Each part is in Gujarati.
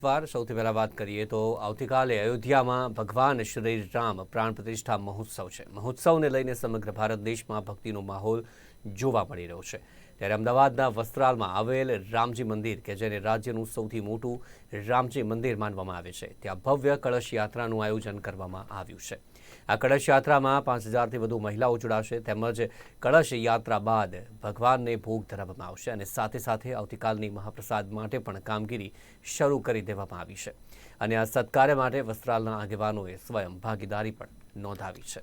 સૌથી પહેલા વાત કરીએ તો આવતીકાલે અયોધ્યામાં ભગવાન શ્રી રામ પ્રાણ પ્રતિષ્ઠા મહોત્સવ છે. મહોત્સવને લઈને સમગ્ર ભારત દેશમાં ભક્તિનો માહોલ જોવા મળી રહ્યો છે. ત્યારે અમદાવાદના વસ્ત્રાલમાં આવેલ રામજી મંદિર કે જેને રાજ્યનું સૌથી મોટું રામજી મંદિર માનવામાં આવે છે, ત્યાં ભવ્ય કળશ યાત્રાનું આયોજન કરવામાં આવ્યું છે. આ કળશ યાત્રામાં 5,000થી વધુ મહિલાઓ જોડાશે તેમજ કળશ યાત્રા બાદ ભગવાનને ભોગ ધરાવવામાં આવશે અને સાથે સાથે આવતીકાલની મહાપ્રસાદ માટે પણ કામગીરી શરૂ કરી દેવામાં આવી છે અને આ સત્કાર્ય માટે વસ્ત્રાલના આગેવાનોએ સ્વયં ભાગીદારી પણ નોંધાવી છે.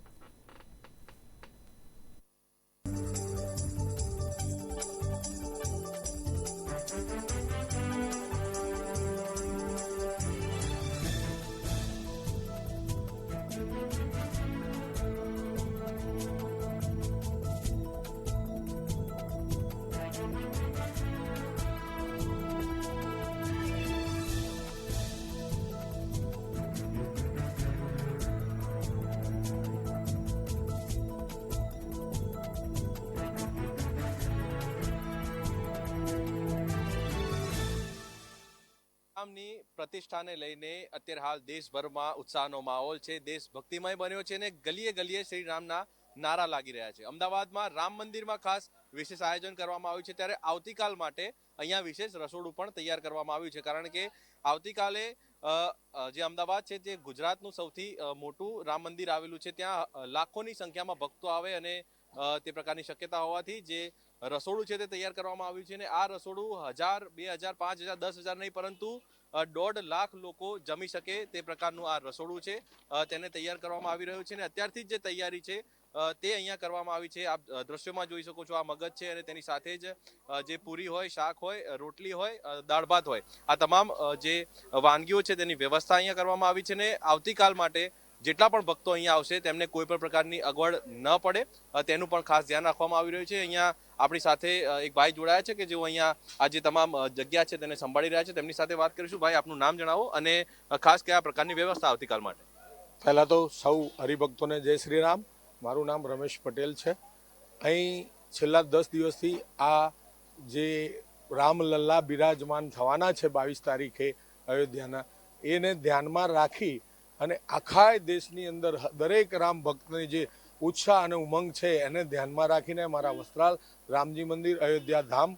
રામની પ્રતિષ્ઠાને લઈને અત્યારે હાલ દેશભરમાં ઉત્સાહનો માહોલ છે. દેશ ભક્તિમય બન્યો છે અને ગલીએ ગલીએ શ્રી રામના નારા લાગી રહ્યા છે. અમદાવાદમાં રામ મંદિરમાં ખાસ વિશેષ આયોજન કરવામાં આવ્યું છે, ત્યારે આવતીકાલ માટે અહીંયા વિશેષ રસોડું પણ તૈયાર કરવામાં આવ્યું છે, કારણ કે આવતીકાલે જે અમદાવાદ છે તે ગુજરાતનું સૌથી મોટું રામ મંદિર આવેલું છે. ત્યાં લાખોની સંખ્યામાં ભક્તો આવે અને તે પ્રકારની શક્યતા હોવાથી જે રસોડું છે તે તૈયાર કરવામાં આવ્યું છે અને આ રસોડું 1,000, 2,000, 5,000, 10,000 નહીં પરંતુ 1.5 લાખ લોકો જમી શકે તે પ્રકારનું આ રસોડું છે તેને તૈયાર કરવામાં આવી રહ્યું છે અને અત્યારથી જ જે તૈયારી છે તે અહીંયા કરવામાં આવી છે. આપ દ્રશ્યોમાં જોઈ શકો છો, આ મગજ છે અને તેની સાથે જ જે પૂરી હોય, શાક હોય, રોટલી હોય, દાળ ભાત હોય, આ તમામ જે વાનગીઓ છે તેની વ્યવસ્થા અહીંયા કરવામાં આવી છે અને આવતીકાલ માટે જેટલા પણ ભક્તો અહીંયા આવશે તેમને કોઈ પણ પ્રકારની અગવડ ન પડે તેનું પણ ખાસ ધ્યાન રાખવામાં આવી રહ્યું છે. અહીંયા આપણી સાથે એક ભાઈ જોડાયા છે કે જેઓ અહીંયા આ જે તમામ જગ્યા છે તેને સંભાળી રહ્યા છે. તેમની સાથે વાત કરીશું. ભાઈ, આપનું નામ જણાવો અને ખાસ કયા પ્રકારની વ્યવસ્થા આવતીકાલ માટે? પહેલા તો સૌ હરિભક્તોને જય શ્રી રામ. મારું નામ રમેશ પટેલ છે. અહીં છેલ્લા 10 દિવસથી આ જે રામલલ્લા બિરાજમાન થવાના છે 22 તારીખે અયોધ્યાના, એને ધ્યાનમાં રાખી અને આખા દેશની અંદર દરેક રામ ભક્તની જે ઉત્સાહ અને ઉમંગ છે એને ધ્યાનમાં રાખીને મારા વસ્ત્રાલ રામજી મંદિર અયોધ્યા ધામ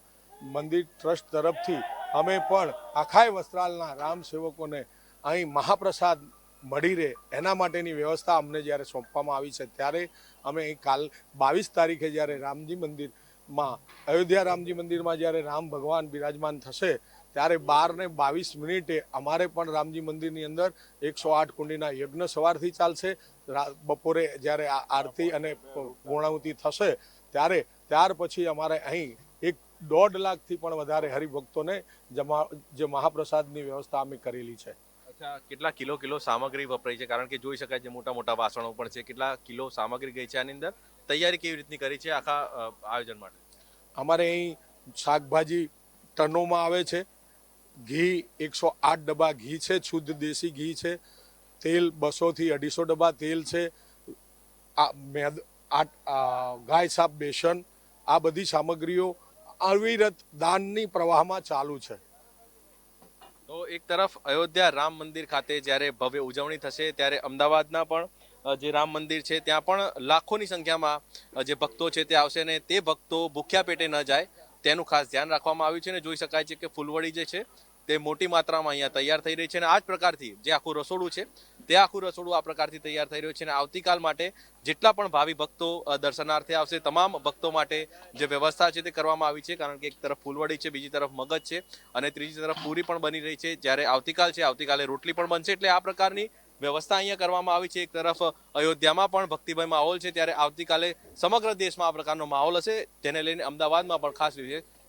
મંદિર ટ્રસ્ટ તરફથી અમે પણ આખા વસ્ત્રાલના રામ સેવકોને અહીં મહાપ્રસાદ મળી રહે એના માટેની વ્યવસ્થા અમને જ્યારે સોંપવામાં આવી છે, ત્યારે અમે અહીં કાલ 22 તારીખે જ્યારે રામજી મંદિરમાં અયોધ્યા રામજી મંદિરમાં જ્યારે રામ ભગવાન બિરાજમાન થશે ત્યારે 12:22 અમારે પણ રામજી મંદિરની અંદર 108 કુંડીના યજ્ઞ સવારથી ચાલશે. બપોરે જ્યારે આરતી અને પૂર્ણાહુતિ થશે ત્યાર પછી અમારે અહીં 1.5 લાખથી પણ વધારે હરિભક્તોને જે મહાપ્રસાદની વ્યવસ્થા અમે કરેલી છે. કેટલા કિલો સામગ્રી વપરાઈ છે? કારણ કે જોઈ શકાય છે મોટા મોટા વાસણો પણ છે. કેટલા કિલો સામગ્રી ગઈ છે આની અંદર? તૈયારી કેવી રીતની કરી છે આખા આયોજન માટે? અમારે અહીં શાકભાજી ટનોમાં આવે છે, ઘી 108 ડબ્બા ઘી છે, શુદ્ધ દેશી ઘી છે, તેલ 200 થી 250 ડબ્બા તેલ છે, ગાય સાપ બેસન, આ બધી સામગ્રીઓ અવિરત દાનની પ્રવાહમાં ચાલુ છે. તો એક તરફ અયોધ્યા રામ મંદિર ખાતે જ્યારે ભવ્ય ઉજવણી થશે ત્યારે અમદાવાદના પણ જે રામ મંદિર છે ત્યાં પણ લાખોની સંખ્યામાં જે ભક્તો છે તે આવશે અને તે ભક્તો ભૂખ્યા પેટે ન જાય તેનું ખાસ ધ્યાન રાખવામાં આવ્યું છે અને જોઈ શકાય છે કે ફૂલવડી જે છે તે મોટી માત્રામાં અહીંયા તૈયાર થઈ રહી છે અને આ જ પ્રકારથી જે આખું રસોડું છે તે આખું રસોડું આ પ્રકારથી તૈયાર થઈ રહ્યું છે અને આવતીકાલ માટે જેટલા પણ ભાવિ ભક્તો દર્શનાર્થે આવશે તમામ ભક્તો માટે જે વ્યવસ્થા છે તે કરવામાં આવી છે, કારણ કે એક તરફ ફૂલવડી છે, બીજી તરફ મગજ છે અને ત્રીજી તરફ પૂરી પણ બની રહી છે. જ્યારે આવતીકાલે રોટલી પણ બનશે, એટલે આ પ્રકારની વ્યવસ્થા અહીંયા કરવામાં આવી છે. એક તરફ અયોધ્યામાં પણ ભક્તિમય માહોલ છે, ત્યારે આવતીકાલે સમગ્ર દેશમાં આ પ્રકારનો માહોલ હશે, જેને લઈને અમદાવાદમાં પણ ખાસ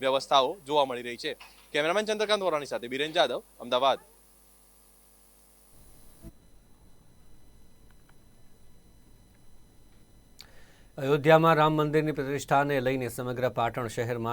વ્યવસ્થાઓ જોવા મળી રહી છે. કેમેરામેન ચંદ્રકાંત વોરાની સાથે બિરેન જાદવ, અમદાવાદ. અયોધ્યામાં રામ મંદિરની પ્રતિષ્ઠાને લઈને સમગ્ર પાટણ શહેરમાં